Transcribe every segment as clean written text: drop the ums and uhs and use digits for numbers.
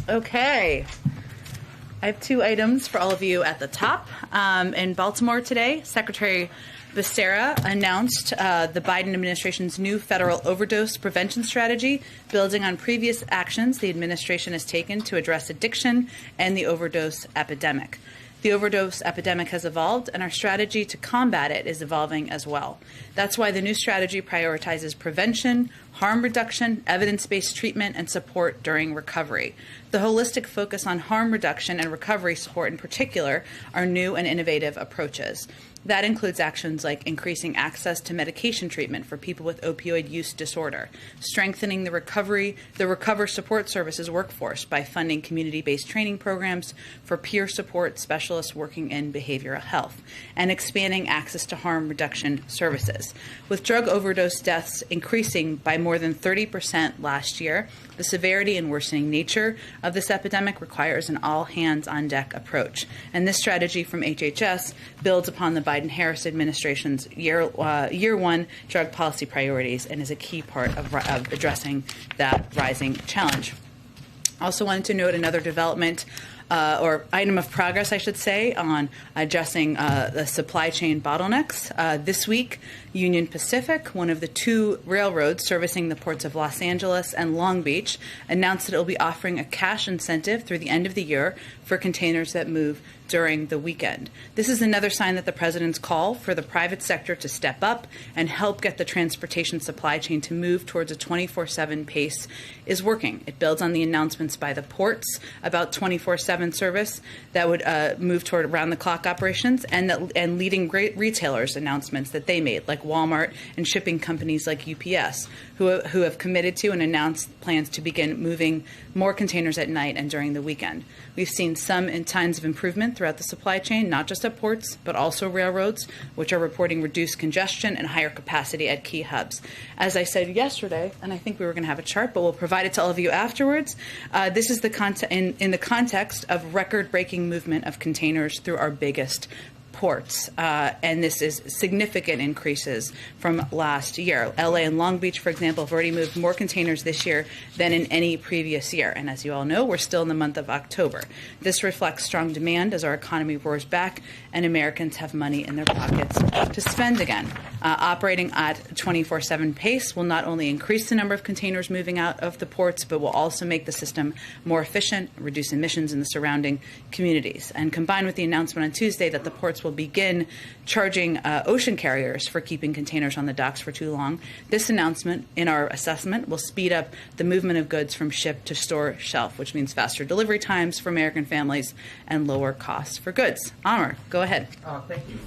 Okay. I have two items for all of you at the top. In Baltimore today, Secretary Becerra announced the Biden administration's new federal overdose prevention strategy, building on previous actions the administration has taken to address addiction and the overdose epidemic. The overdose epidemic has evolved, and our strategy to combat it is evolving as well. That's why the new strategy prioritizes prevention, harm reduction, evidence-based treatment, and support during recovery. The holistic focus on harm reduction and recovery support in particular are new and innovative approaches. That includes actions like increasing access to medication treatment for people with opioid use disorder, strengthening the recover support services workforce by funding community-based training programs for peer support specialists working in behavioral health, and expanding access to harm reduction services. With drug overdose deaths increasing by more than 30% last year, the severity and worsening nature of this epidemic requires an all-hands-on-deck approach. And this strategy from HHS builds upon the Biden-Harris administration's year one drug policy priorities and is a key part of addressing that rising challenge. Also wanted to note another development or item of progress, I should say, on addressing the supply chain bottlenecks. This week, Union Pacific, one of the two railroads servicing the ports of Los Angeles and Long Beach, announced that it will be offering a cash incentive through the end of the year for containers that move during the weekend. This is another sign that the president's call for the private sector to step up and help get the transportation supply chain to move towards a 24/7 pace is working. It builds on the announcements by the ports about 24/7 service that would move toward around-the-clock operations, and leading great retailers' announcements that they made, like Walmart and shipping companies like UPS, who have committed to and announced plans to begin moving more containers at night and during the weekend. We've seen some signs of improvement throughout the supply chain, not just at ports, but also railroads, which are reporting reduced congestion and higher capacity at key hubs. As I said yesterday, and I think we were going to have a chart, but we'll provide it to all of you afterwards, this is in the context of record-breaking movement of containers through our biggest ports, and this is significant increases from last year. LA and Long Beach, for example, have already moved more containers this year than in any previous year. And as you all know, we're still in the month of October. This reflects strong demand as our economy roars back and Americans have money in their pockets to spend again. Operating at 24/7 pace will not only increase the number of containers moving out of the ports, but will also make the system more efficient, reduce emissions in the surrounding communities. And combined with the announcement on Tuesday that the ports will begin charging ocean carriers for keeping containers on the docks for too long, this announcement, in our assessment, will speed up the movement of goods from ship to store shelf, which means faster delivery times for American families and lower costs for goods. Amr, go ahead. Thank you.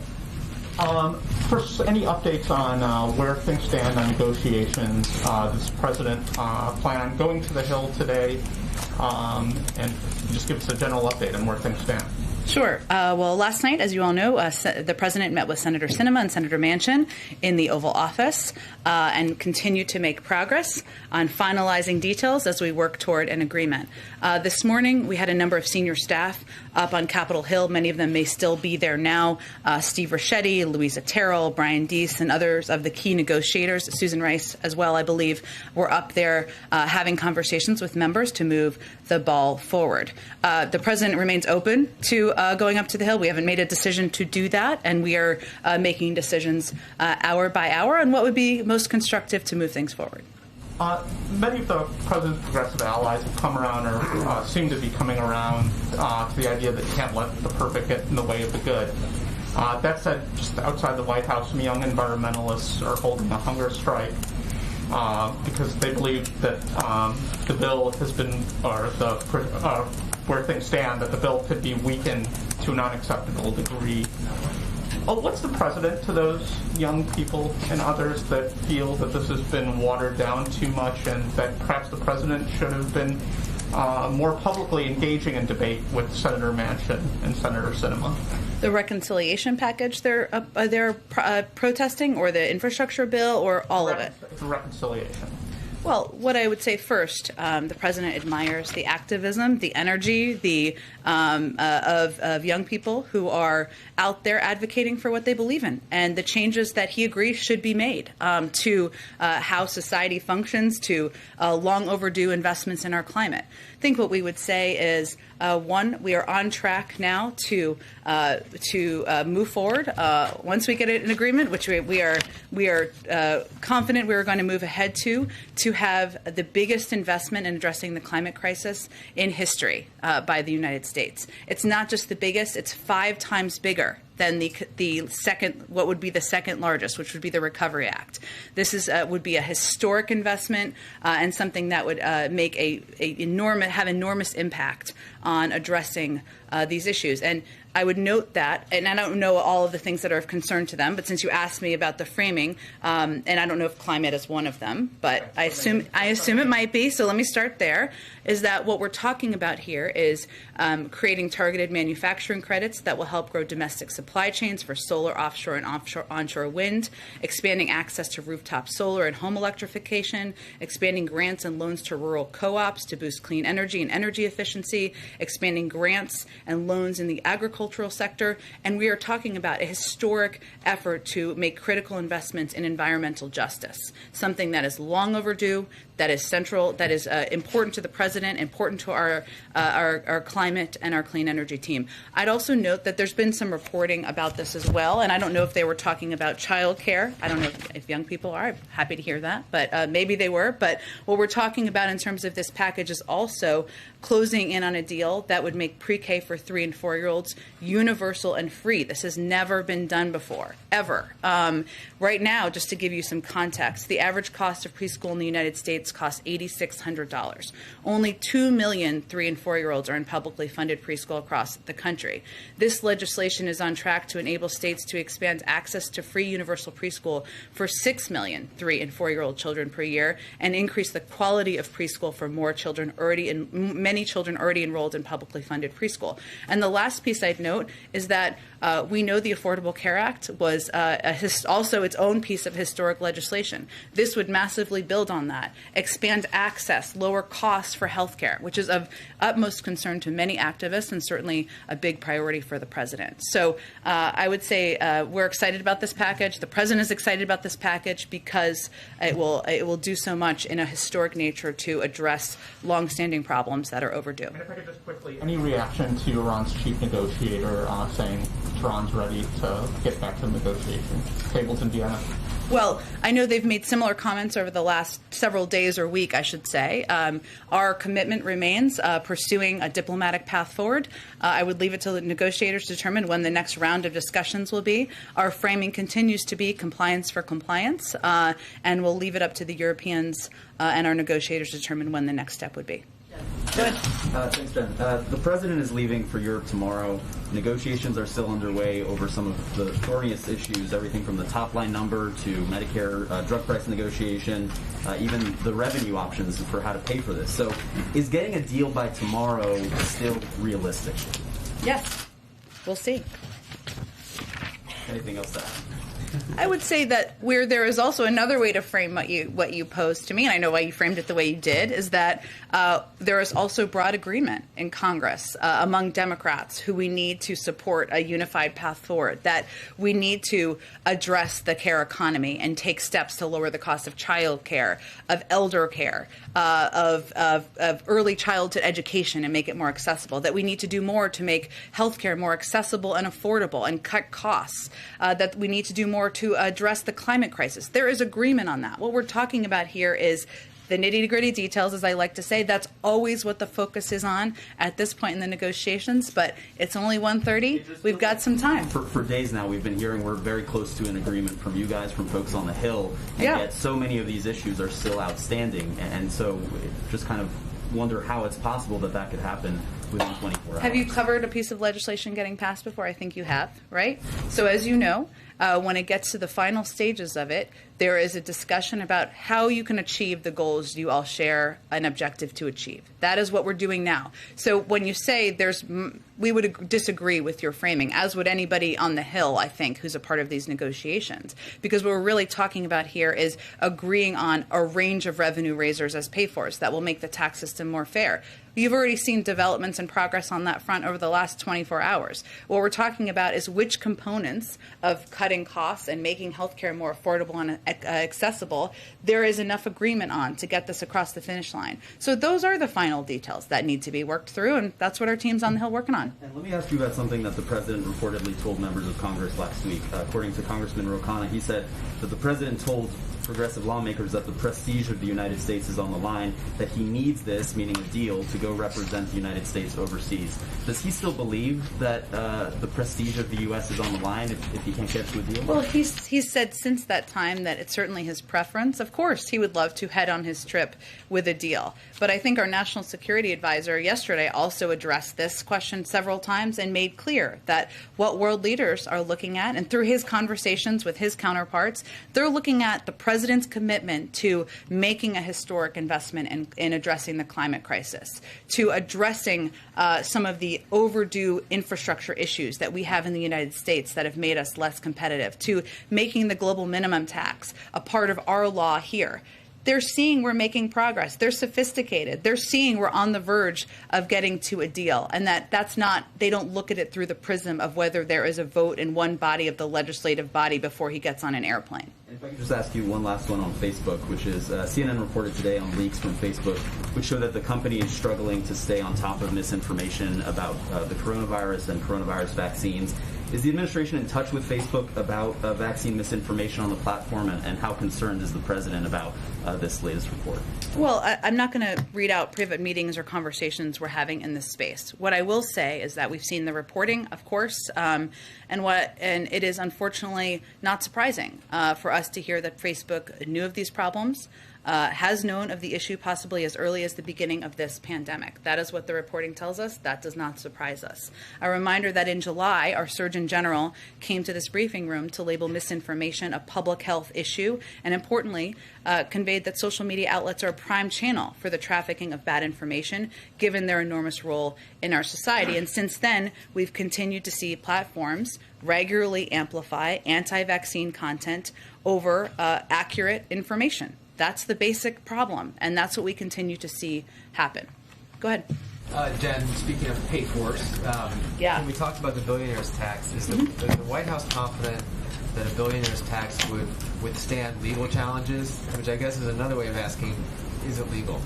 First, any updates on where things stand on negotiations? Does the president plan on going to the Hill today? And just give us a general update on where things stand. Sure. Well, last night, as you all know, the president met with Senator Sinema and Senator Manchin in the Oval Office and continued to make progress on finalizing details as we work toward an agreement. This morning, we had a number of senior staff up on Capitol Hill. Many of them may still be there now. Steve Ricchetti, Louisa Terrell, Brian Deese, and others of the key negotiators, Susan Rice as well, I believe, were up there having conversations with members to move the ball forward. The president remains open to going up to the Hill. We haven't made a decision to do that, and we are making decisions hour by hour on what would be most constructive to move things forward. Many of the president's progressive allies have come around or seem to be coming around to the idea that you can't let the perfect get in the way of the good. That said, just outside the White House, some young environmentalists are holding a hunger strike because they believe that the bill has been, or where things stand, that the bill could be weakened to an unacceptable degree. What's the president to those young people and others that feel that this has been watered down too much and that perhaps the president should have been more publicly engaging in debate with Senator Manchin and Senator Sinema? The reconciliation package they're protesting, or the infrastructure bill, or all of it? The reconciliation. Well, what I would say first, the president admires the activism, the energy, of young people who are out there advocating for what they believe in, and the changes that he agrees should be made to how society functions, to long overdue investments in our climate. I think what we would say is, one, we are on track now to move forward. Once we get an agreement, which we are confident we are going to move ahead to have the biggest investment in addressing the climate crisis in history by the United States. It's not just the biggest; it's 5 times bigger than the second, what would be the second largest, which would be the Recovery Act. This would be a historic investment and something that would make have enormous impact on addressing these issues. And I would note that, and I don't know all of the things that are of concern to them, but since you asked me about the framing, and I don't know if climate is one of them, but I assume it might be, so let me start there, is that what we're talking about here is creating targeted manufacturing credits that will help grow domestic supply chains for solar, offshore, and onshore wind, expanding access to rooftop solar and home electrification, expanding grants and loans to rural co-ops to boost clean energy and energy efficiency, expanding grants and loans in the agricultural sector, and we are talking about a historic effort to make critical investments in environmental justice, something that is long overdue, that is central, that is important to the president, important to our climate and our clean energy team. I'd also note that there's been some reporting about this as well, and I don't know if they were talking about child care. I don't know if young people are. I'm happy to hear that, but maybe they were. But what we're talking about in terms of this package is also closing in on a deal that would make pre-K for 3- and 4-year-olds universal and free. This has never been done before, ever. Right now, just to give you some context, the average cost of preschool in the United States costs $8,600. Only 2 million 3- and 4-year-olds are in publicly funded preschool across the country. This legislation is on track to enable states to expand access to free universal preschool for 6 million 3- and 4-year-old children per year and increase the quality of preschool for more children many children already enrolled in publicly funded preschool. And the last piece I'd note is that we know the Affordable Care Act was also its own piece of historic legislation. This would massively build on that, expand access, lower costs for health care, which is of utmost concern to many activists and certainly a big priority for the president. So I would say we're excited about this package. The president is excited about this package because it will do so much in a historic nature to address longstanding problems that are overdue. And if I could just quickly, any reaction to Iran's chief negotiator saying Iran's ready to get back to the negotiation tables in Vienna? Well, I know they've made similar comments over the last several days or week, I should say. Our commitment remains pursuing a diplomatic path forward. I would leave it to the negotiators to determine when the next round of discussions will be. Our framing continues to be compliance for compliance, and we'll leave it up to the Europeans and our negotiators to determine when the next step would be. Good. Thanks, Jen. The president is leaving for Europe tomorrow. Negotiations are still underway over some of the thorniest issues, everything from the top-line number to Medicare drug price negotiation, even the revenue options for how to pay for this. So is getting a deal by tomorrow still realistic? Yes. We'll see. Anything else to add? I would say that where there is also another way to frame what you posed to me, and I know why you framed it the way you did, is that there is also broad agreement in Congress among Democrats who we need to support a unified path forward, that we need to address the care economy and take steps to lower the cost of child care, of elder care, of early childhood education and make it more accessible, that we need to do more to make health care more accessible and affordable and cut costs, that we need to do more to address the climate crisis. There is agreement on that. What we're talking about here is the nitty-gritty details, as I like to say. That's always what the focus is on at this point in the negotiations, but it's only 1:30. We've got some time. For days now, we've been hearing we're very close to an agreement from you guys, from folks on the Hill, and yet so many of these issues are still outstanding, and so just kind of wonder how it's possible that could happen within 24 hours. Have you covered a piece of legislation getting passed before? I think you have, right? So as you know, when it gets to the final stages of it, There is a discussion about how you can achieve the goals you all share an objective to achieve. That is what we're doing now. So when you say we would disagree with your framing, as would anybody on the Hill, I think, who's a part of these negotiations. Because what we're really talking about here is agreeing on a range of revenue raisers as pay-fors that will make the tax system more fair. You've already seen developments and progress on that front over the last 24 hours. What we're talking about is which components of cutting costs and making healthcare more affordable and accessible there is enough agreement on to get this across the finish line. So those are the final details that need to be worked through, and that's what our team's on the Hill working on. And let me ask you about something that the president reportedly told members of Congress last week. According to Congressman Rokana, he said that the president told progressive lawmakers that the prestige of the United States is on the line, that he needs this, meaning a deal, to go represent the United States overseas. Does he still believe that the prestige of the U.S. is on the line if he can't get to a deal? Well, he's said since that time that it's certainly his preference. Of course, he would love to head on his trip with a deal. But I think our national security advisor yesterday also addressed this question several times and made clear that what world leaders are looking at, and through his conversations with his counterparts, they're looking at the president's commitment to making a historic investment in addressing the climate crisis, to addressing some of the overdue infrastructure issues that we have in the United States that have made us less competitive, to making the global minimum tax a part of our law here. They're seeing we're making progress. They're sophisticated. They're seeing we're on the verge of getting to a deal, and that's not, they don't look at it through the prism of whether there is a vote in one body of the legislative body before he gets on an airplane. And if I could just ask you one last one on Facebook, which is CNN reported today on leaks from Facebook, which show that the company is struggling to stay on top of misinformation about the coronavirus and coronavirus vaccines. Is the administration in touch with Facebook about vaccine misinformation on the platform, and how concerned is the president about this latest report? Well, I'm not going to read out private meetings or conversations we're having in this space. What I will say is that we've seen the reporting, of course, and it is unfortunately not surprising for us to hear that Facebook knew of these problems, has known of the issue possibly as early as the beginning of this pandemic. That is what the reporting tells us. That does not surprise us. A reminder that in July, our Surgeon General came to this briefing room to label misinformation a public health issue, and importantly, conveyed that social media outlets are a prime channel for the trafficking of bad information, given their enormous role in our society. And since then, we've continued to see platforms regularly amplify anti-vaccine content over accurate information. That's the basic problem, and that's what we continue to see happen. Go ahead. Jen, speaking of pay-fors, when we talked about the billionaire's tax, is the White House confident that a billionaire's tax would withstand legal challenges, which I guess is another way of asking, is it legal?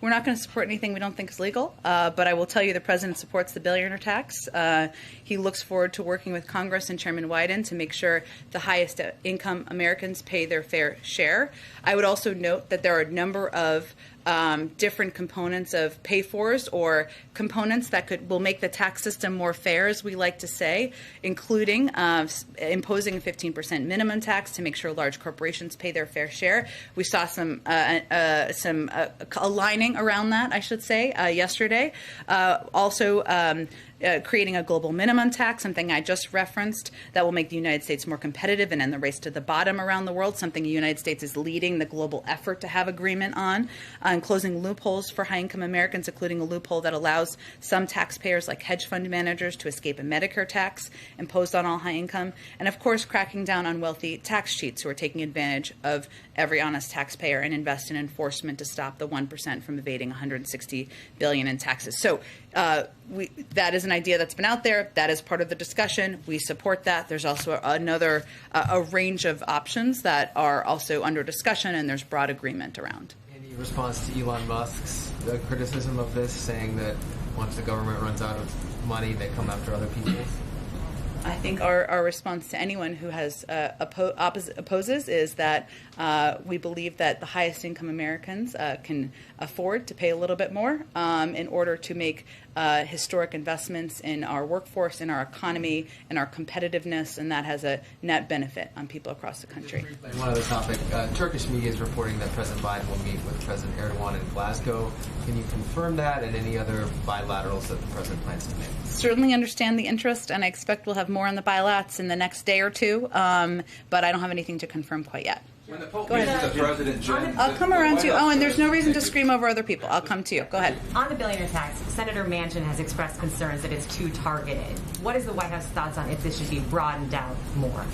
We're not going to support anything we don't think is legal, but I will tell you the president supports the billionaire tax. He looks forward to working with Congress and Chairman Wyden to make sure the highest income Americans pay their fair share. I would also note that there are a number of different components of pay-fors or components that will make the tax system more fair, as we like to say, including imposing a 15% minimum tax to make sure large corporations pay their fair share. We saw some aligning around that, I should say, yesterday. Also, creating a global minimum tax, something I just referenced, that will make the United States more competitive and in the race to the bottom around the world, something the United States is leading the global effort to have agreement on, and closing loopholes for high-income Americans, including a loophole that allows some taxpayers like hedge fund managers to escape a Medicare tax imposed on all high income, and of course cracking down on wealthy tax cheats who are taking advantage of every honest taxpayer, and invest in enforcement to stop the 1% from evading $160 billion in taxes. So that is an idea that's been out there. That is part of the discussion. We support that. There's also a range of options that are also under discussion, and there's broad agreement around. Any response to Elon Musk's criticism of this, saying that once the government runs out of money, they come after other people? I think our response to anyone who has opposes is that we believe that the highest income Americans can afford to pay a little bit more in order to make historic investments in our workforce, in our economy, in our competitiveness, and that has a net benefit on people across the country. One other topic, Turkish media is reporting that President Biden will meet with President Erdogan in Glasgow. Can you confirm that and any other bilaterals that the president plans to make? Certainly understand the interest, and I expect we'll have more on the bilats in the next day or two, but I don't have anything to confirm quite yet. When the Pope meets the President, Jen, I'll come around to you. Oh, and there's no reason to scream over other people. I'll come to you. Go ahead. On the billionaire tax, Senator Manchin has expressed concerns that it's too targeted. What is the White House thoughts on if this should be broadened out more?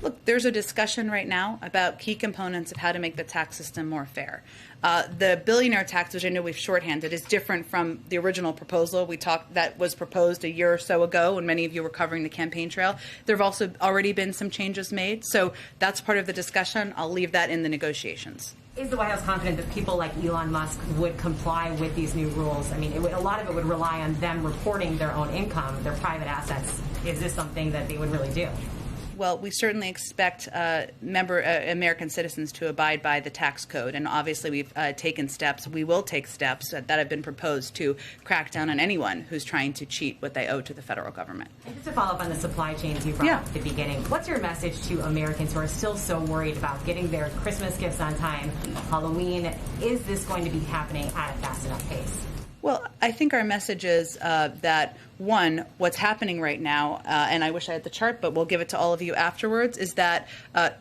Look, there's a discussion right now about key components of how to make the tax system more fair. The billionaire tax, which I know we've shorthanded, is different from the original proposal that was proposed a year or so ago when many of you were covering the campaign trail. There have also already been some changes made, so that's part of the discussion. I'll leave that in the negotiations. Is the White House confident that people like Elon Musk would comply with these new rules? I mean, a lot of it would rely on them reporting their own income, their private assets. Is this something that they would really do? Well, we certainly expect American citizens to abide by the tax code, and obviously we've taken steps. We will take steps that have been proposed to crack down on anyone who's trying to cheat what they owe to the federal government. And just to follow up on the supply chains you brought up at the beginning, what's your message to Americans who are still so worried about getting their Christmas gifts on time, Halloween? Is this going to be happening at a fast enough pace? Well, I think our message is that, one, what's happening right now, and I wish I had the chart, but we'll give it to all of you afterwards, is that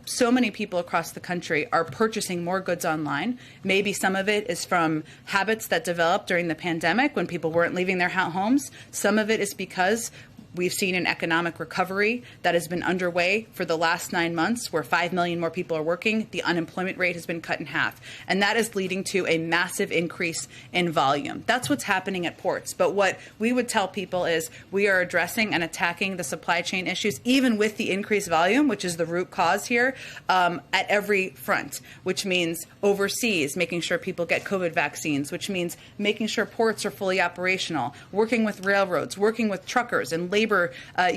so many people across the country are purchasing more goods online. Maybe some of it is from habits that developed during the pandemic when people weren't leaving their homes. Some of it is because we've seen an economic recovery that has been underway for the last 9 months, where 5 million more people are working. The unemployment rate has been cut in half. And that is leading to a massive increase in volume. That's what's happening at ports. But what we would tell people is we are addressing and attacking the supply chain issues, even with the increased volume, which is the root cause here, at every front, which means overseas, making sure people get COVID vaccines, which means making sure ports are fully operational, working with railroads, working with truckers and labor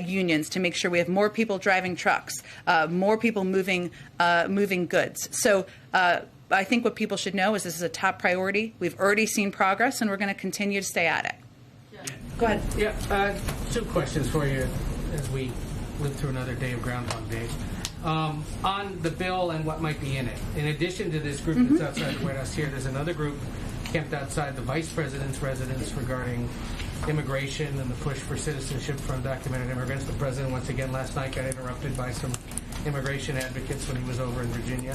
unions to make sure we have more people driving trucks, more people moving goods. So I think what people should know is this is a top priority. We've already seen progress, and we're going to continue to stay at it. Yeah. Go ahead. Yeah, two questions for you as we live through another day of Groundhog Day. On the bill and what might be in it. In addition to this group that's outside the White House here, there's another group camped outside the Vice President's residence regarding immigration and the push for citizenship for undocumented immigrants. The President, once again, last night got interrupted by some immigration advocates when he was over in Virginia.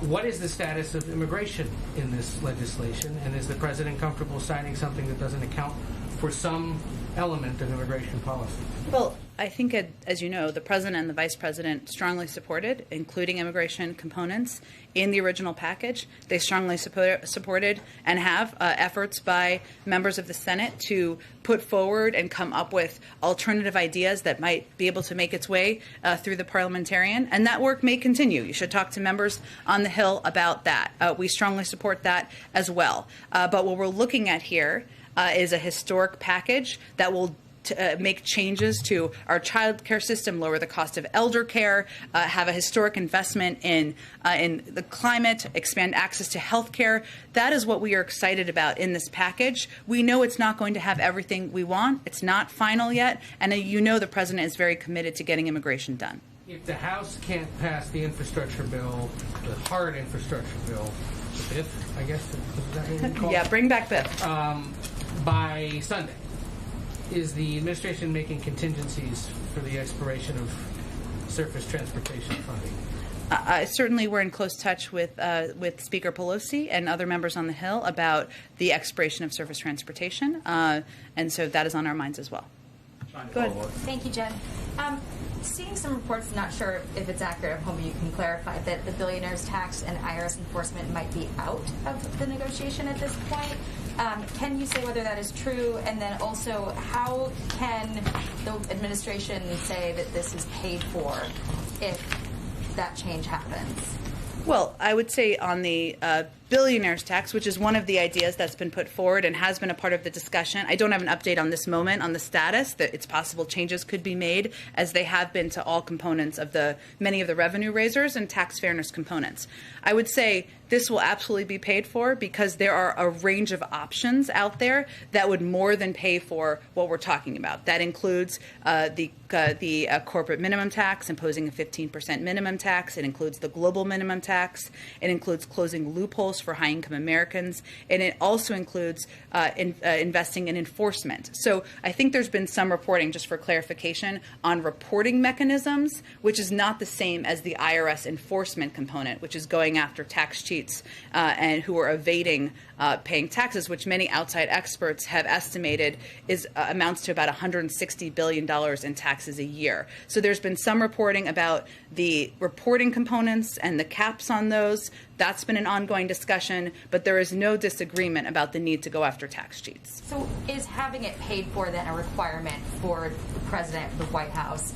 What is the status of immigration in this legislation? And is the President comfortable signing something that doesn't account for some element of immigration policy? Well, I think, as you know, the President and the Vice President strongly supported including immigration components in the original package. They strongly supported and have efforts by members of the Senate to put forward and come up with alternative ideas that might be able to make its way through the parliamentarian. And that work may continue. You should talk to members on the Hill about that. We strongly support that as well. But what we're looking at here is a historic package that will make changes to our child care system, lower the cost of elder care, have a historic investment in the climate, expand access to health care. That is what we are excited about in this package. We know it's not going to have everything we want. It's not final yet. And you know the President is very committed to getting immigration done. If the House can't pass the infrastructure bill, the hard infrastructure bill, the BIF, I guess, is that what we call it? Yeah, bring back BIF. By Sunday, is the administration making contingencies for the expiration of surface transportation funding? Certainly, we're in close touch with Speaker Pelosi and other members on the Hill about the expiration of surface transportation, and so that is on our minds as well. Go ahead. Thank you, Jen. Seeing some reports, not sure if it's accurate, I'm hoping you can clarify, that the billionaire's tax and IRS enforcement might be out of the negotiation at this point. Can you say whether that is true? And then also, how can the administration say that this is paid for if that change happens? Well, I would say on the billionaires tax, which is one of the ideas that's been put forward and has been a part of the discussion. I don't have an update on this moment on the status, that it's possible changes could be made, as they have been to all components of many of the revenue raisers and tax fairness components. I would say this will absolutely be paid for because there are a range of options out there that would more than pay for what we're talking about. That includes the corporate minimum tax, imposing a 15% minimum tax. It includes the global minimum tax. It includes closing loopholes for high-income Americans, and it also includes investing in enforcement. So I think there's been some reporting, just for clarification, on reporting mechanisms, which is not the same as the IRS enforcement component, which is going after tax cheats and who are evading paying taxes, which many outside experts have estimated amounts to about $160 billion in taxes a year. So there's been some reporting about the reporting components and the caps on those. That's been an ongoing discussion, but there is no disagreement about the need to go after tax cheats. So is having it paid for then a requirement for the president, the White House,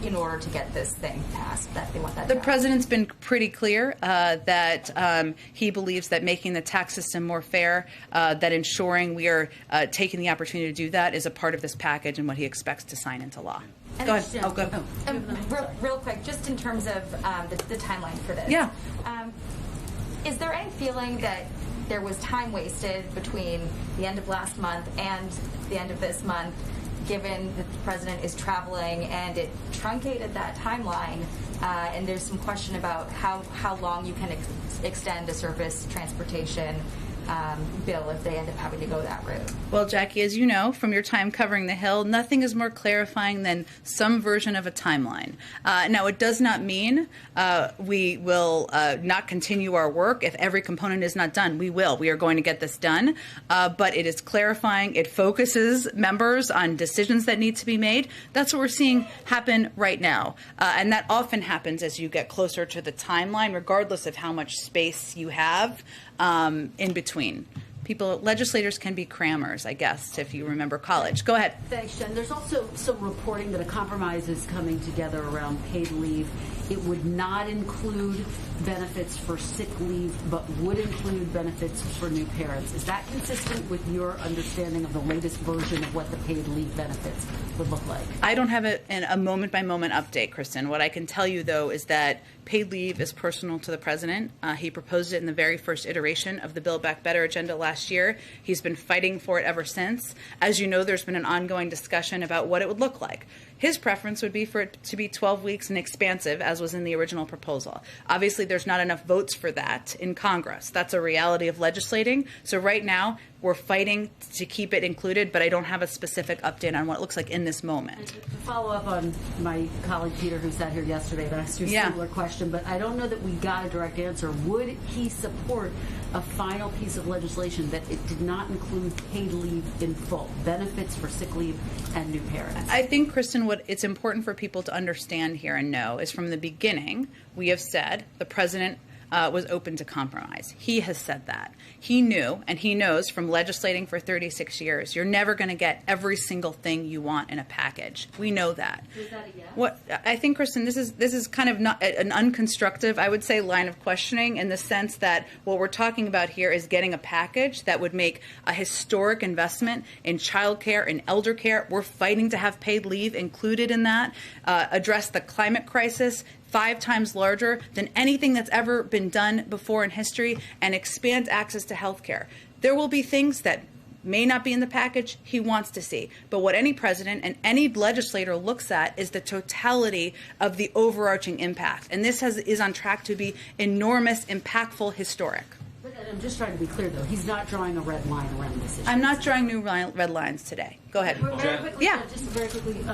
in order to get this thing passed, that they want that The done? president's been pretty clear that he believes that making the tax system more fair, that ensuring we are taking the opportunity to do that is a part of this package and what he expects to sign into law. And Go ahead. Go ahead. Real quick, just in terms of the timeline for this. Yeah. Is there any feeling that there was time wasted between the end of last month and the end of this month, given that the president is traveling, and it truncated that timeline, and there's some question about how long you can extend a surface transportation bill if they end up having to go that route? Well, Jackie, as you know from your time covering the Hill, nothing is more clarifying than some version of a timeline. Now, it does not mean we will not continue our work if every component is not done. We will. We are going to get this done. But it is clarifying. It focuses members on decisions that need to be made. That's what we're seeing happen right now. And that often happens as you get closer to the timeline, regardless of how much space you have in between. Legislators can be crammers, I guess, if you remember college. Go ahead. Thanks, Jen. There's also some reporting that a compromise is coming together around paid leave. It would not include benefits for sick leave, but would include benefits for new parents. Is that consistent with your understanding of the latest version of what the paid leave benefits would look like? I don't have a moment-by-moment update, Kristen. What I can tell you, though, is that paid leave is personal to the president. He proposed it in the very first iteration of the Build Back Better agenda last year. He's been fighting for it ever since. As you know, there's been an ongoing discussion about what it would look like. His preference would be for it to be 12 weeks and expansive, as was in the original proposal. Obviously, there's not enough votes for that in Congress. That's a reality of legislating. So right now, we're fighting to keep it included, but I don't have a specific update on what it looks like in this moment. And to follow up on my colleague Peter, who sat here yesterday, that asked you a similar question, but I don't know that we got a direct answer. Would he support a final piece of legislation that it did not include paid leave in full, benefits for sick leave and new parents? I think, Kristen, what it's important for people to understand here and know is from the beginning, we have said the president was open to compromise. He has said that. He knew, and he knows from legislating for 36 years, you're never going to get every single thing you want in a package. We know that. Is that a yes? What I think, Kristen, this is kind of not an unconstructive, I would say, line of questioning, in the sense that what we're talking about here is getting a package that would make a historic investment in child care and elder care. We're fighting to have paid leave included in that, address the climate crisis, 5 times larger than anything that's ever been done before in history, and expand access to health care. There will be things that may not be in the package he wants to see. But what any president and any legislator looks at is the totality of the overarching impact. And this is on track to be enormous, impactful, historic. But I'm just trying to be clear, though. He's not drawing a red line around this issue. I'm not drawing new red lines today. Go ahead. Very quickly, Yeah. Just very quickly.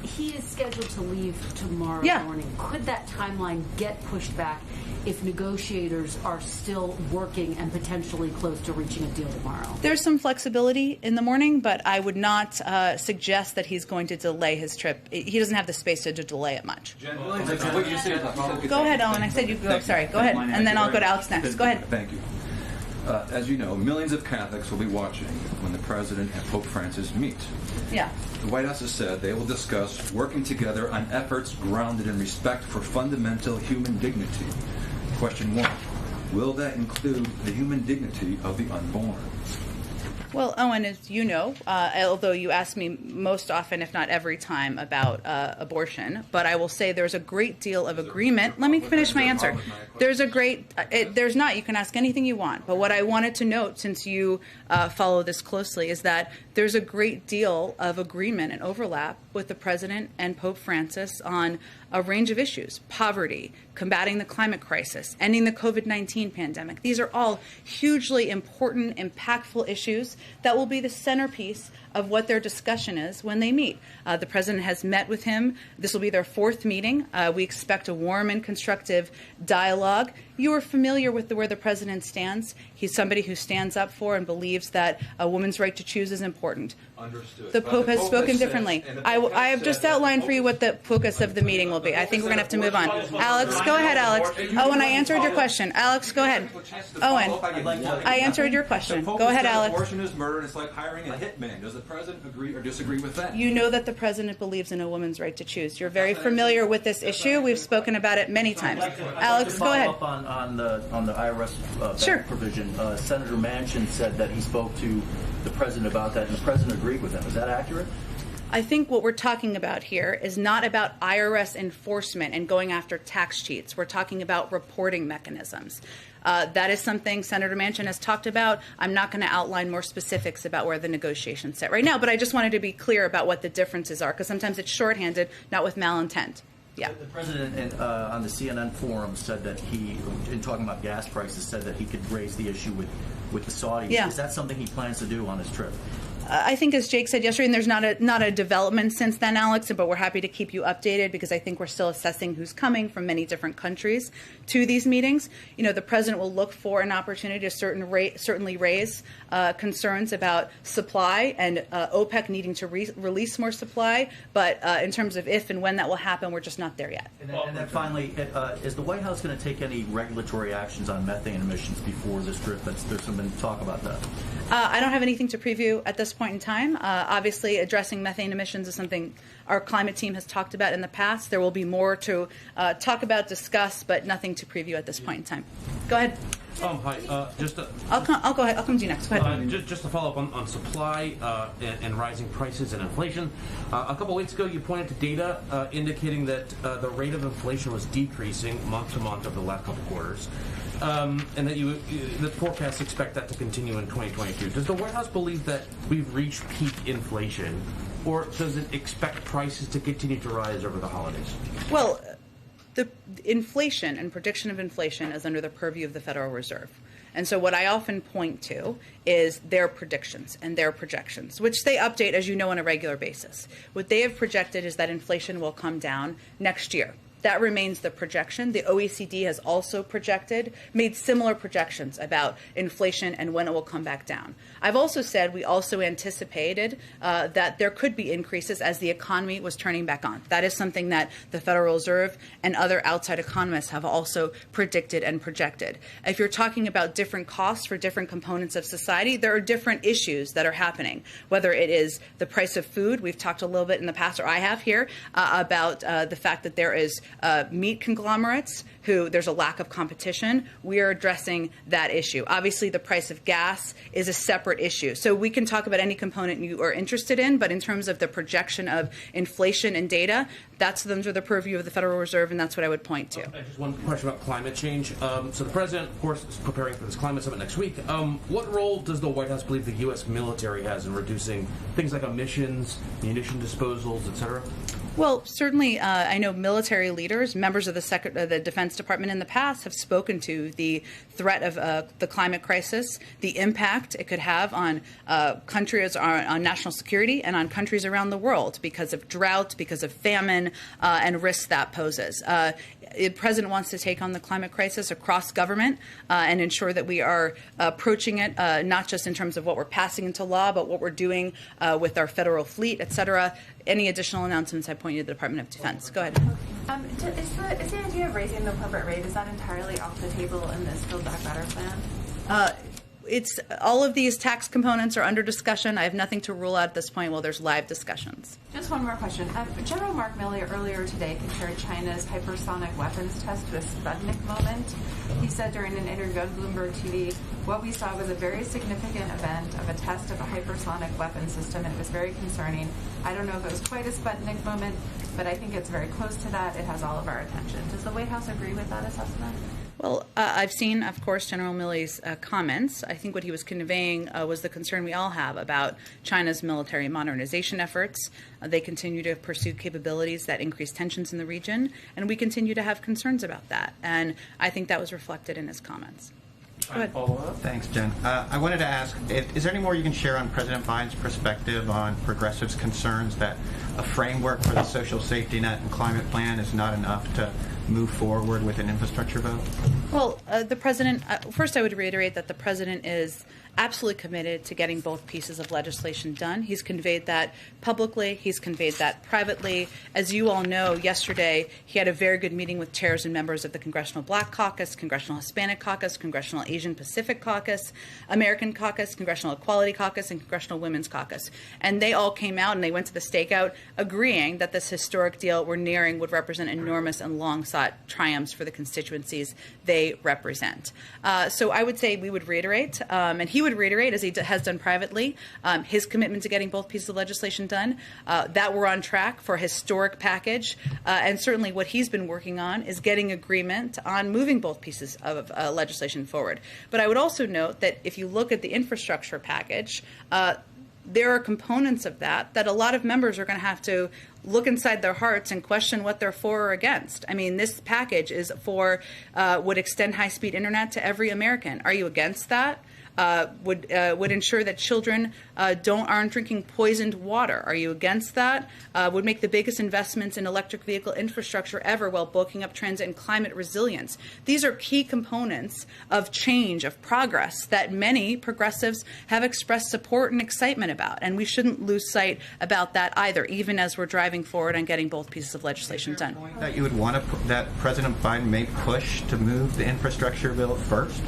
He is scheduled to leave tomorrow morning. Could that timeline get pushed back if negotiators are still working and potentially close to reaching a deal tomorrow? There's some flexibility in the morning, but I would not suggest that he's going to delay his trip. He doesn't have the space to delay it much. Jen, what you said. Go ahead, Owen. I said you go. Sorry. Go ahead. And then I'll go to Alex next. Go ahead. Thank you. As you know, millions of Catholics will be watching when the President and Pope Francis meet. Yeah. The White House has said they will discuss working together on efforts grounded in respect for fundamental human dignity. Question 1, will that include the human dignity of the unborn? Well, Owen, as you know, although you ask me most often, if not every time, about abortion, but I will say there's a great deal of agreement. Let me finish my answer. There's not. You can ask anything you want. But what I wanted to note, since you follow this closely, is that there's a great deal of agreement and overlap with the President and Pope Francis on a range of issues: poverty, combating the climate crisis, ending the COVID-19 pandemic. These are all hugely important, impactful issues that will be the centerpiece of what their discussion is when they meet. The President has met with him. This will be their 4th meeting. We expect a warm and constructive dialogue. You are familiar with where the President stands. He's somebody who stands up for and believes that a woman's right to choose is important. Understood. The Pope has spoken differently. I have just outlined for you what the focus of the meeting will be. I think we're going to have to move on. Alex, go ahead, Alex. Owen, I answered your question. Alex, go ahead. Owen, I answered your question. Go ahead, Alex. Abortion is murder, and it's like hiring a hitman. Does the President agree or disagree with that? You know that the President believes in a woman's right to choose. You're very familiar with this issue. We've spoken about it many times. Alex, go ahead. On the IRS provision, Senator Manchin said that he spoke to the President about that, and the President agreed with him. Is that accurate? I think what we're talking about here is not about IRS enforcement and going after tax cheats. We're talking about reporting mechanisms. That is something Senator Manchin has talked about. I'm not going to outline more specifics about where the negotiations sit right now, but I just wanted to be clear about what the differences are, because sometimes it's shorthanded, not with malintent. Yeah. The President on the CNN forum said that he, in talking about gas prices, said that he could raise the issue with the Saudis. Yeah. Is that something he plans to do on his trip? I think, as Jake said yesterday, and there's not a development since then, Alex, but we're happy to keep you updated, because I think we're still assessing who's coming from many different countries to these meetings. You know, the President will look for an opportunity to certainly raise concerns about supply and OPEC needing to release more supply, but in terms of if and when that will happen, we're just not there yet. And then finally, is the White House going to take any regulatory actions on methane emissions before this trip? There's some talk about that. I don't have anything to preview at this point in time. Obviously, addressing methane emissions is something our climate team has talked about in the past. There will be more to talk about, discuss, but nothing to preview at this point in time. Go ahead. Hi. I'll go ahead. I'll come to you next. Go ahead. Just to follow up on supply and rising prices and inflation. A couple weeks ago, you pointed to data indicating that the rate of inflation was decreasing month to month over the last couple quarters. And that the forecasts expect that to continue in 2022. Does the White House believe that we've reached peak inflation, or does it expect prices to continue to rise over the holidays? Well, the inflation and prediction of inflation is under the purview of the Federal Reserve. And so what I often point to is their predictions and their projections, which they update, as you know, on a regular basis. What they have projected is that inflation will come down next year. That remains the projection. The OECD has also made similar projections about inflation and when it will come back down. I've also said we also anticipated that there could be increases as the economy was turning back on. That is something that the Federal Reserve and other outside economists have also predicted and projected. If you're talking about different costs for different components of society, there are different issues that are happening, whether it is the price of food. We've talked a little bit in the past, or I have here, about the fact that there is meat conglomerates who there's a lack of competition. We are addressing that issue. Obviously, the price of gas is a separate issue. So we can talk about any component you are interested in, but in terms of the projection of inflation and data, that's under the purview of the Federal Reserve, and that's what I would point to. Just one question about climate change. So the President, of course, is preparing for this climate summit next week. What role does the White House believe the U.S. military has in reducing things like emissions, munition disposals, et cetera? Well, certainly, I know military leaders, members of the Defense Department in the past have spoken to the threat of the climate crisis, the impact it could have on countries, on national security, and on countries around the world because of drought, because of famine, and risks that poses. The President wants to take on the climate crisis across government and ensure that we are approaching it not just in terms of what we're passing into law, but what we're doing with our federal fleet, et cetera. Any additional announcements, I point you to the Department of Defense. Go ahead. Is the idea of raising the corporate rate, is that entirely off the table in this Build Back Better plan? it's all of these tax components are under discussion. I have nothing to rule out at this point while there's live discussions. Just one more question. General Mark Milley earlier today compared China's hypersonic weapons test to a Sputnik moment. He said during an interview on Bloomberg TV, what we saw was a very significant event of a test of a hypersonic weapon system, and it was very concerning. I don't know if it was quite a Sputnik moment, but I think it's very close to that. It has all of our attention. Does the White House agree with that assessment? Well, I've seen, of course, General Milley's comments. I think what he was conveying was the concern we all have about China's military modernization efforts. They continue to pursue capabilities that increase tensions in the region, and we continue to have concerns about that. And I think that was reflected in his comments. Go ahead. Thanks, Jen. I wanted to ask, is there any more you can share on President Biden's perspective on progressives' concerns that a framework for the social safety net and climate plan is not enough to move forward with an infrastructure bill? Well, the president, first I would reiterate that the president is absolutely committed to getting both pieces of legislation done. He's conveyed that publicly. He's conveyed that privately. As you all know, yesterday he had a very good meeting with chairs and members of the Congressional Black Caucus, Congressional Hispanic Caucus, Congressional Asian Pacific Caucus, American Caucus, Congressional Equality Caucus, and Congressional Women's Caucus. And they all came out and they went to the stakeout agreeing that this historic deal we're nearing would represent enormous and long-sought triumphs for the constituencies they represent. So I would say we would reiterate, and he would reiterate, as he has done privately, his commitment to getting both pieces of legislation done, that we're on track for a historic package. And certainly what he's been working on is getting agreement on moving both pieces of legislation forward. But I would also note that if you look at the infrastructure package, there are components of that a lot of members are going to have to look inside their hearts and question what they're for or against. I mean, this package is would extend high-speed internet to every American. Are you against that? Would ensure that children aren't drinking poisoned water. Are you against that? Would make the biggest investments in electric vehicle infrastructure ever while bulking up transit and climate resilience. These are key components of change, of progress that many progressives have expressed support and excitement about, and we shouldn't lose sight about that either, even as we're driving forward on getting both pieces of legislation done. That you would want that President Biden may push to move the infrastructure bill first?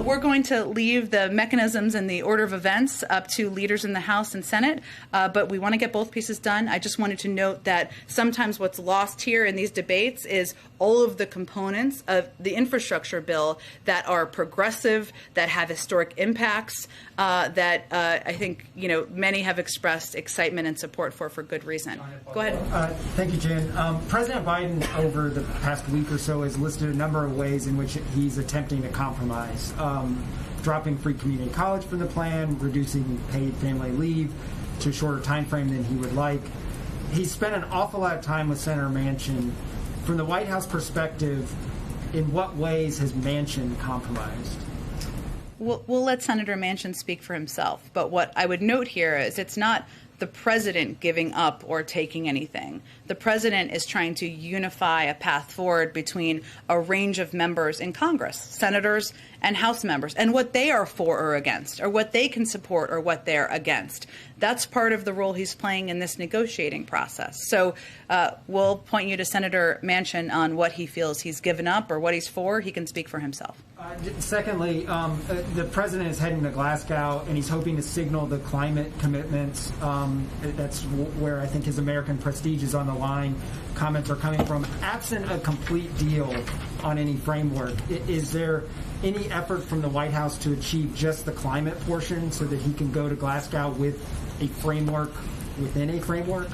We're going to leave the mechanisms and the order of events up to leaders in the House and Senate, but we want to get both pieces done. I just wanted to note that sometimes what's lost here in these debates is all of the components of the infrastructure bill that are progressive, that have historic impacts, that I think many have expressed excitement and support for good reason. Go ahead. Thank you, Jen. President Biden, over the past week or so, has listed a number of ways in which he's attempting to compromise. Dropping free community college from the plan, reducing paid family leave to a shorter time frame than he would like. He's spent an awful lot of time with Senator Manchin. From the White House perspective, in what ways has Manchin compromised? We'll let Senator Manchin speak for himself. But what I would note here is it's not the president giving up or taking anything. The president is trying to unify a path forward between a range of members in Congress, senators and House members, and what they are for or against, or what they can support or what they're against. That's part of the role he's playing in this negotiating process. So we'll point you to Senator Manchin on what he feels he's given up or what he's for. He can speak for himself. Secondly, the president is heading to Glasgow, and he's hoping to signal the climate commitments. That's where I think his American prestige is on the line. Comments are coming from. Absent a complete deal on any framework, is there any effort from the White House to achieve just the climate portion so that he can go to Glasgow with a framework within a framework?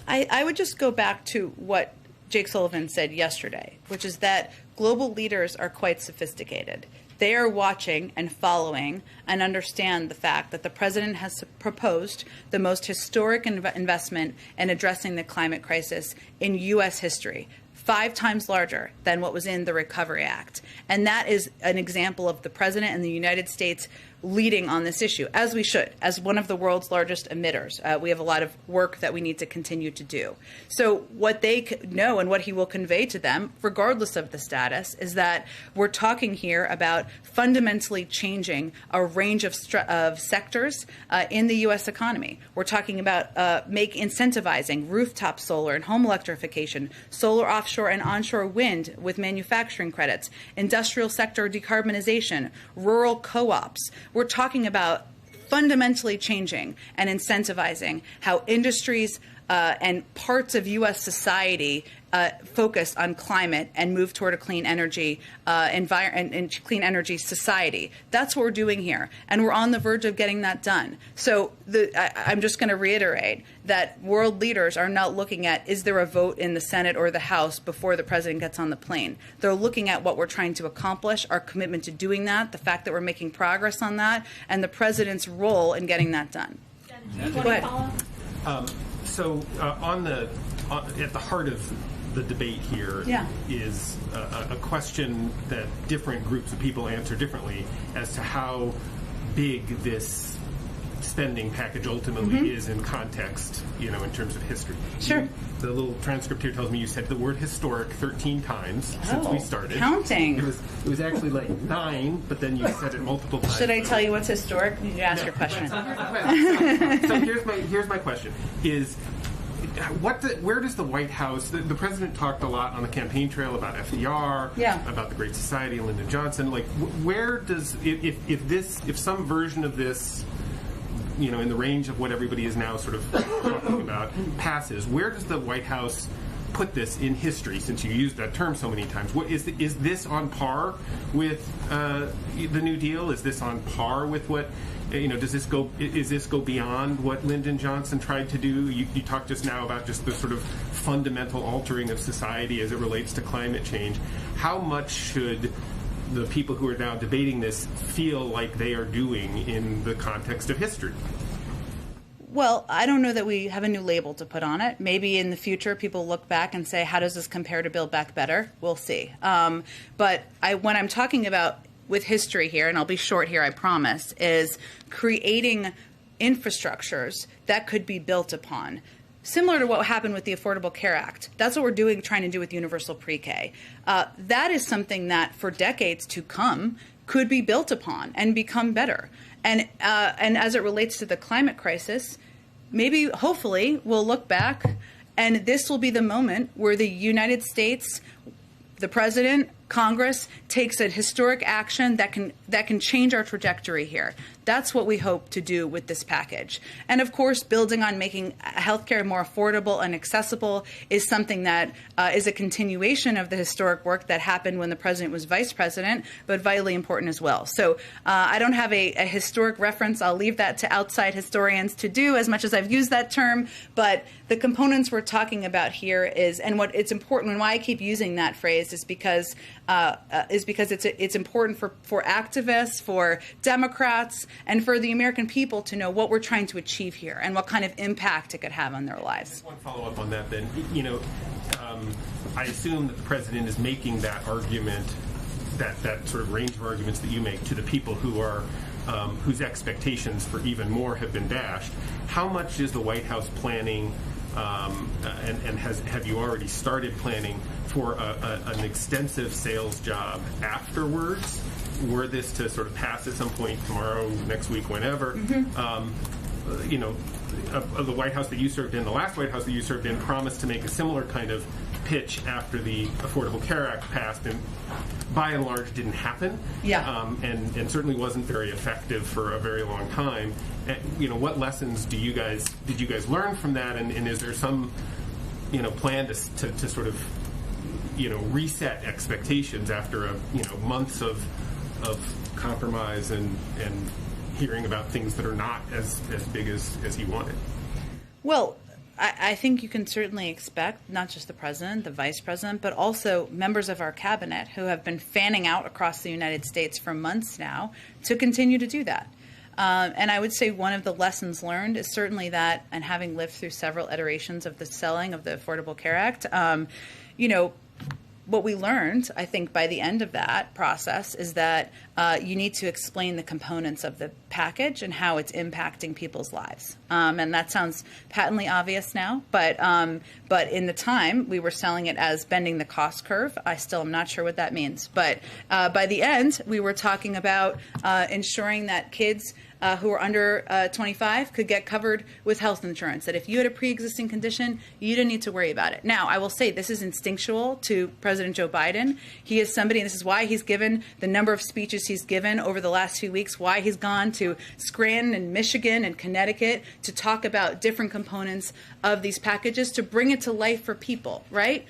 I would just go back to what Jake Sullivan said yesterday, which is that global leaders are quite sophisticated. They are watching and following and understand the fact that the president has proposed the most historic investment in addressing the climate crisis in U.S. history, 5 times larger than what was in the Recovery Act. And that is an example of the president and the United States leading on this issue, as we should. As one of the world's largest emitters, we have a lot of work that we need to continue to do. So what they know and what he will convey to them, regardless of the status, is that we're talking here about fundamentally changing a range of sectors in the U.S. economy. We're talking about incentivizing rooftop solar and home electrification, solar offshore and onshore wind with manufacturing credits, industrial sector decarbonization, rural co-ops. We're talking about fundamentally changing and incentivizing how industries and parts of U.S. society focus on climate and move toward a clean energy and clean energy society. That's what we're doing here, and we're on the verge of getting that done. So I'm just going to reiterate that world leaders are not looking at, is there a vote in the Senate or the House before the president gets on the plane? They're looking at what we're trying to accomplish, our commitment to doing that, the fact that we're making progress on that, and the president's role in getting that done. Go ahead. At the heart of the debate here is a question that different groups of people answer differently as to how big this spending package ultimately is in context, in terms of history. Sure. The little transcript here tells me you said the word historic 13 times since we started. Counting. It was actually like 9, but then you said it multiple times. Should I tell you what's historic? You need to ask your question. So here's my question: is where does the White House? The president talked a lot on the campaign trail about FDR, about the Great Society, Lyndon Johnson. Like, where does if some version of this, in the range of what everybody is now sort of talking about, passes, where does the White House put this in history? Since you used that term so many times, what is this on par with the New Deal? Is this on par with what? Does this go beyond what Lyndon Johnson tried to do? You talked just now about just the sort of fundamental altering of society as it relates to climate change. How much should the people who are now debating this feel like they are doing in the context of history? Well, I don't know that we have a new label to put on it. Maybe in the future people look back and say, how does this compare to Build Back Better? We'll see. But when I'm talking about with history here, and I'll be short here, I promise, is creating infrastructures that could be built upon. Similar to what happened with the Affordable Care Act. That's what we're trying to do with universal pre-K. That is something that for decades to come could be built upon and become better. And as it relates to the climate crisis, maybe, hopefully, we'll look back and this will be the moment where the United States, the president, Congress takes a historic action that can change our trajectory here. That's what we hope to do with this package. And of course, building on making healthcare more affordable and accessible is something that is a continuation of the historic work that happened when the president was vice president, but vitally important as well. So I don't have a historic reference. I'll leave that to outside historians to do, as much as I've used that term. But the components we're talking about here and what it's important, and why I keep using that phrase is because it's important for activists, for Democrats, and for the American people to know what we're trying to achieve here and what kind of impact it could have on their lives. Just one follow-up on that then. I assume that the president is making that argument, that sort of range of arguments that you make to the people who are whose expectations for even more have been dashed. How much is the White House planning, and have you already started planning for an extensive sales job afterwards, were this to sort of pass at some point tomorrow, next week, whenever? The White House that you served in, the last White House that you served in, promised to make a similar kind of pitch after the Affordable Care Act passed, and by and large didn't happen. And certainly wasn't very effective for a very long time. What lessons did you guys learn from that, and is there some plan to sort of reset expectations after months of compromise and hearing about things that are not as big as he wanted? Well, I think you can certainly expect not just the president, the vice president, but also members of our cabinet who have been fanning out across the United States for months now to continue to do that. And I would say one of the lessons learned is certainly that, and having lived through several iterations of the selling of the Affordable Care Act, what we learned, I think, by the end of that process is that you need to explain the components of the package and how it's impacting people's lives. And that sounds patently obvious now, but in the time we were selling it as bending the cost curve. I still am not sure what that means. But by the end, we were talking about ensuring that kids who are under 25 could get covered with health insurance, that if you had a pre-existing condition, you didn't need to worry about it. Now, I will say this is instinctual to President Joe Biden. He is somebody, and this is why he's given the number of speeches he's given over the last few weeks, why he's gone to Scranton and Michigan and Connecticut to talk about different components of these packages to bring it to life for people, right?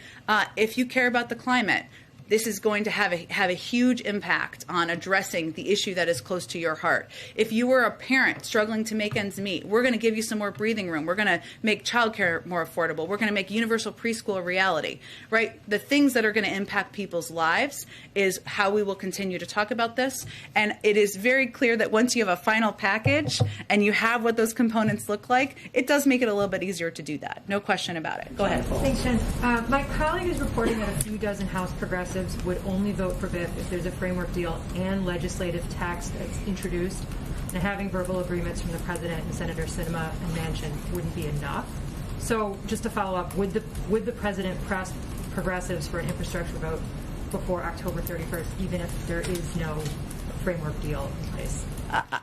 If you care about the climate, this is going to have a huge impact on addressing the issue that is close to your heart. If you were a parent struggling to make ends meet, we're going to give you some more breathing room. We're going to make childcare more affordable. We're going to make universal preschool a reality, right? The things that are going to impact people's lives is how we will continue to talk about this. And it is very clear that once you have a final package and you have what those components look like, it does make it a little bit easier to do that. No question about it. Go ahead. Thanks, Jen. My colleague is reporting that a few dozen House progressives would only vote for BIP if there's a framework deal and legislative tax that's introduced, and having verbal agreements from the president and Senator Sinema and Manchin wouldn't be enough. So just to follow up, would the president press progressives for an infrastructure vote before October 31st, even if there is no framework deal in place?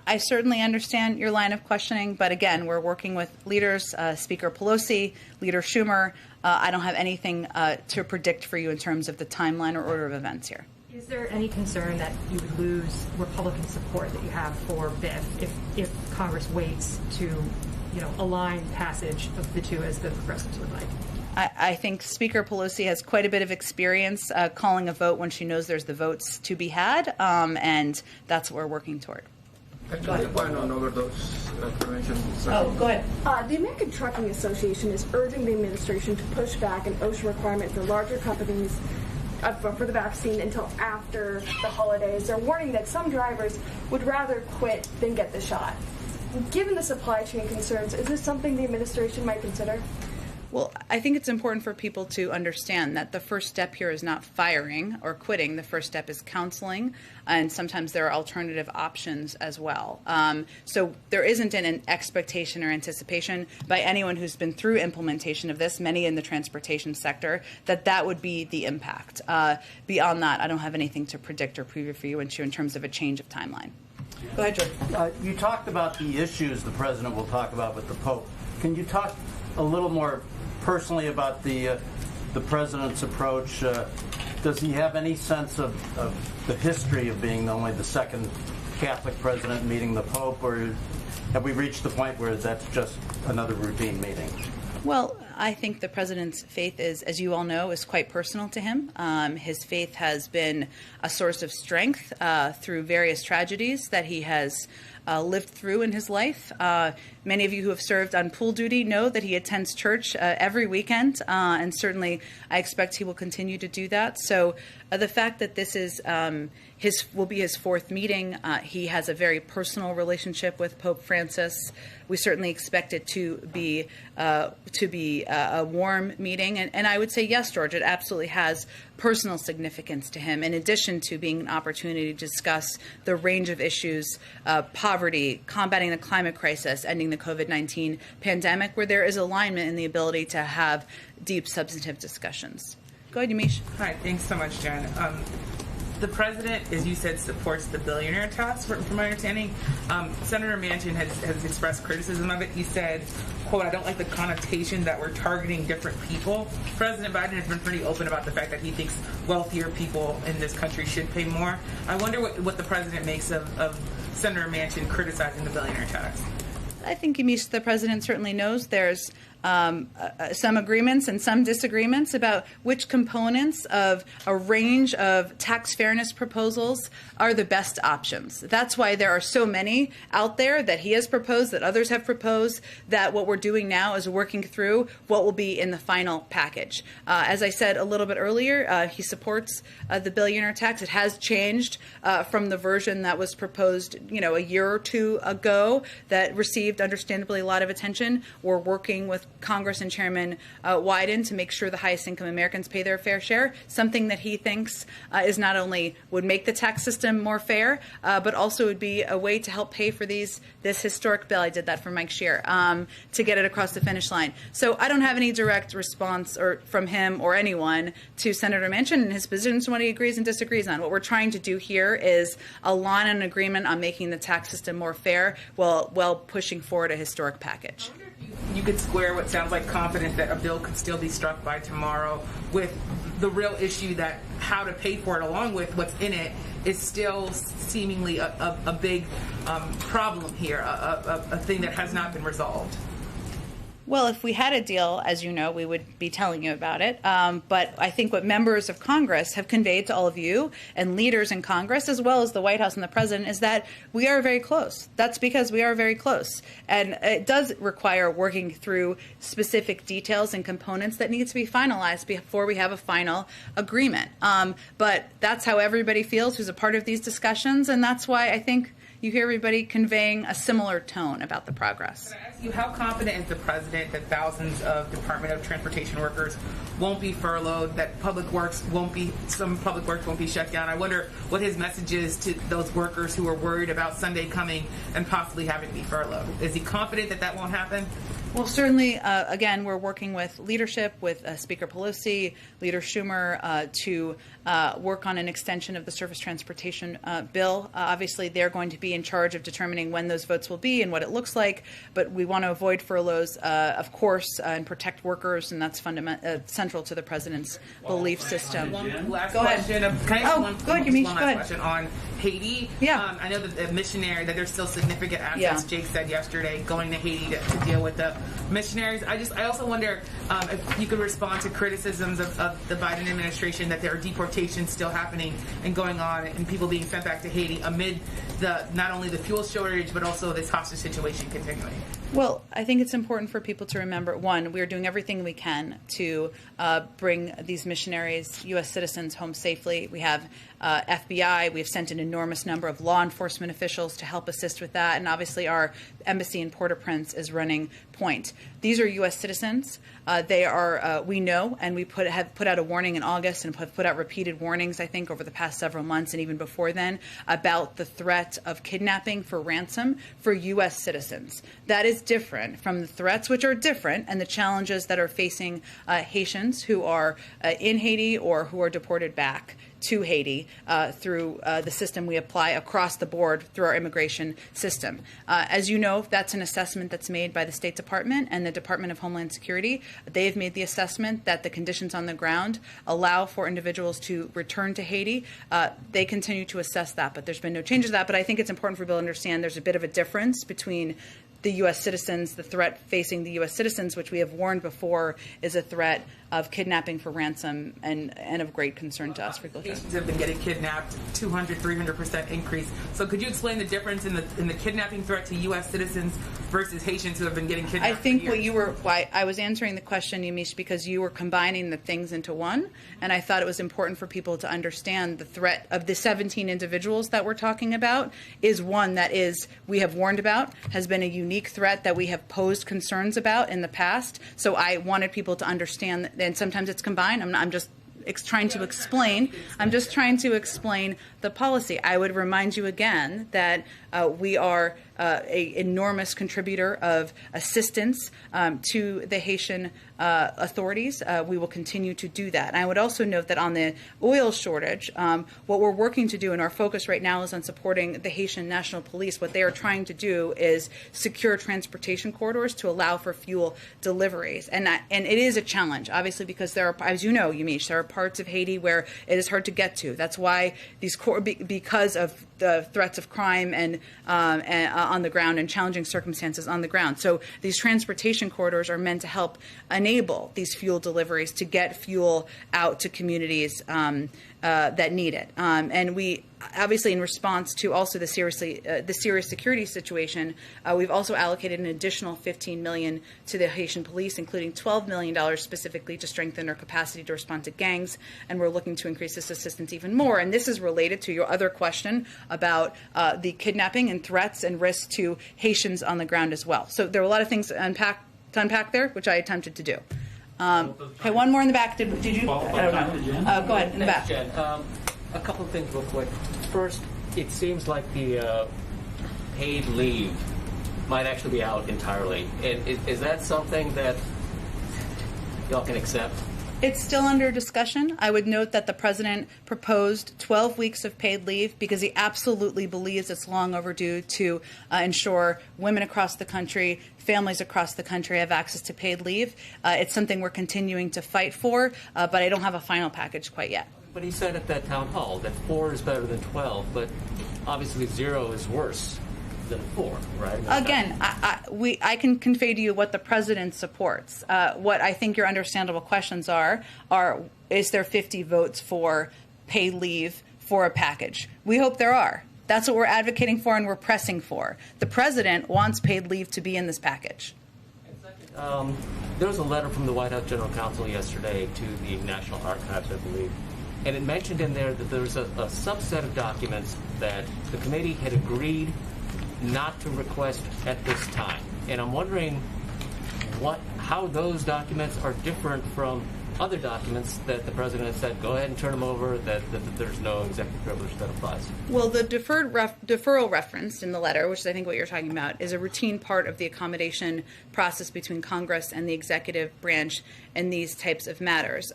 I certainly understand your line of questioning, but again, we're working with leaders, Speaker Pelosi, Leader Schumer. I don't have anything to predict for you in terms of the timeline or order of events here. Is there any concern that you would lose Republican support that you have for BIP if Congress waits to, align passage of the two as the progressives would like? I think Speaker Pelosi has quite a bit of experience calling a vote when she knows there's the votes to be had, and that's what we're working toward. Actually, a point on overdose prevention. Oh, go ahead. The American Trucking Association is urging the administration to push back an OSHA requirement for larger companies for the vaccine until after the holidays. They're warning that some drivers would rather quit than get the shot. Given the supply chain concerns, is this something the administration might consider? Well, I think it's important for people to understand that the first step here is not firing or quitting. The first step is counseling, and sometimes there are alternative options as well. So there isn't an expectation or anticipation by anyone who's been through implementation of this, many in the transportation sector, that would be the impact. Beyond that, I don't have anything to predict or preview for you in terms of a change of timeline. Go ahead, George. You talked about the issues the president will talk about with the Pope. Can you talk a little more personally about the president's approach? Does he have any sense of the history of being only the second Catholic president meeting the Pope, or have we reached the point where that's just another routine meeting? Well, I think the president's faith is, as you all know, is quite personal to him. His faith has been a source of strength through various tragedies that he has lived through in his life. Many of you who have served on pool duty know that he attends church every weekend, and certainly I expect he will continue to do that. So the fact that this is will be his fourth meeting, he has a very personal relationship with Pope Francis. We certainly expect it to be a warm meeting, and I would say yes, George, it absolutely has personal significance to him, in addition to being an opportunity to discuss the range of issues, poverty, combating the climate crisis, ending the COVID-19 pandemic, where there is alignment in the ability to have deep substantive discussions. Go ahead, Yamiche. Hi, thanks so much, Jen. The president, as you said, supports the billionaire tax, from my understanding. Senator Manchin has expressed criticism of it. He said, quote, "I don't like the connotation that we're targeting different people." President Biden has been pretty open about the fact that he thinks wealthier people in this country should pay more. I wonder what the president makes of Senator Manchin criticizing the billionaire tax. I think, Yamiche, the president certainly knows there's some agreements and some disagreements about which components of a range of tax fairness proposals are the best options. That's why there are so many out there that he has proposed, that others have proposed, that what we're doing now is working through what will be in the final package. As I said a little bit earlier, he supports the billionaire tax. It has changed from the version that was proposed, a year or two ago that received, understandably, a lot of attention. We're working with Congress and Chairman Wyden to make sure the highest income Americans pay their fair share, something that he thinks is not only would make the tax system more fair, but also would be a way to help pay for this historic bill. I did that for Mike Scheer, to get it across the finish line. So I don't have any direct response from him or anyone to Senator Manchin and his positions and what he agrees and disagrees on. What we're trying to do here is align an agreement on making the tax system more fair while pushing forward a historic package. You could square what sounds like confidence that a bill could still be struck by tomorrow with the real issue that how to pay for it along with what's in it is still seemingly a big problem here, a thing that has not been resolved. Well, if we had a deal, as you know, we would be telling you about it. But I think what members of Congress have conveyed to all of you and leaders in Congress, as well as the White House and the President, is that we are very close. That's because we are very close. And it does require working through specific details and components that need to be finalized before we have a final agreement. But that's how everybody feels who's a part of these discussions. And that's why I think you hear everybody conveying a similar tone about the progress. Can I ask you, how confident is the President that thousands of Department of Transportation workers won't be furloughed, that some public works won't be shut down? I wonder what his message is to those workers who are worried about Sunday coming and possibly having to be furloughed. Is he confident that that won't happen? Well, certainly, again, we're working with leadership, with Speaker Pelosi, Leader Schumer, to work on an extension of the surface transportation bill. Obviously, they're going to be in charge of determining when those votes will be and what it looks like, but we want to avoid furloughs, of course, and protect workers, and that's central to the President's belief system. One last Go question. ahead. Can I ask one Yamiche, last question on Haiti? Yeah. I know that the missionary, that there's still significant assets, Jake said yesterday, going to Haiti to deal with the missionaries. I also wonder if you could respond to criticisms of the Biden administration that there are deportations still happening and going on and people being sent back to Haiti amid not only the fuel shortage but also this hostage situation continuing. Well, I think it's important for people to remember, one, we are doing everything we can to bring these missionaries, U.S. citizens, home safely. We have FBI. We've sent an enormous number of law enforcement officials to help assist with that. And obviously our embassy in Port-au-Prince is running point. These are U.S. citizens. They are, we know, and we have put out a warning in August and have put out repeated warnings, I think, over the past several months and even before then about the threat of kidnapping for ransom for U.S. citizens. That is different from the threats, which are different, and the challenges that are facing Haitians who are in Haiti or who are deported back to Haiti through the system we apply across the board through our immigration system. As you know, that's an assessment that's made by the State Department and the Department of Homeland Security. They've made the assessment that the conditions on the ground allow for individuals to return to Haiti. They continue to assess that, but there's been no change to that. But I think it's important for people to understand there's a bit of a difference between the U.S. citizens, the threat facing the U.S. citizens, which we have warned before is a threat of kidnapping for ransom and of great concern to us. Haitians have been getting kidnapped, 200-300% increase. So could you explain the difference in the kidnapping threat to U.S. citizens versus Haitians who have been getting kidnapped? I think why I was answering the question, Yamiche, because you were combining the things into one, and I thought it was important for people to understand the threat of the 17 individuals that we're talking about is one that we have warned about, has been a unique threat that we have posed concerns about in the past. So I wanted people to understand that. And sometimes it's combined. I'm just trying to explain. I'm just trying to explain the policy. I would remind you again that we are an enormous contributor of assistance to the Haitian authorities. We will continue to do that. And I would also note that on the oil shortage, what we're working to do, and our focus right now is on supporting the Haitian National Police. What they are trying to do is secure transportation corridors to allow for fuel deliveries. And it is a challenge, obviously, because there are, as you know, Yamiche, there are parts of Haiti where it is hard to get to. That's why because of the threats of crime and on the ground and challenging circumstances on the ground. So these transportation corridors are meant to help enable these fuel deliveries to get fuel out to communities that need it. And we obviously, in response to also the serious security situation, we've also allocated an additional $15 million to the Haitian police, including $12 million specifically to strengthen their capacity to respond to gangs. And we're looking to increase this assistance even more. And this is related to your other question about the kidnapping and threats and risks to Haitians on the ground as well. So there are a lot of things to unpack to unpack there, which I attempted to do. Okay, one more in the back. Did you? I don't know. Go ahead, in the back. Jen. A couple of things real quick. First, it seems like the paid leave might actually be out entirely. And is that something that y'all can accept? It's still under discussion. I would note that the president proposed 12 weeks of paid leave because he absolutely believes it's long overdue to ensure women across the country, families across the country have access to paid leave. It's something we're continuing to fight for, but I don't have a final package quite yet. But he said at that town hall that 4 is better than 12, but obviously 0 is worse than 4, right? Again, I can convey to you what the president supports. What I think your understandable questions are is there 50 votes for paid leave for a package? We hope there are. That's what we're advocating for and we're pressing for. The president wants paid leave to be in this package. There was a letter from the White House General Counsel yesterday to the National Archives, I believe, and it mentioned in there that there was a subset of documents that the committee had agreed not to request at this time. And I'm wondering how those documents are different from other documents that the president said, go ahead and turn them over, that there's no executive privilege that applies. Well, the deferral referenced in the letter, which is I think what you're talking about, is a routine part of the accommodation process between Congress and the executive branch in these types of matters.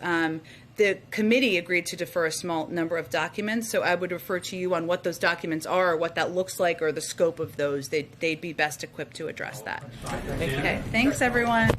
The committee agreed to defer a small number of documents, so I would refer to you on what those documents are, or what that looks like, or the scope of those. They'd be best equipped to address that. Okay, thanks everyone.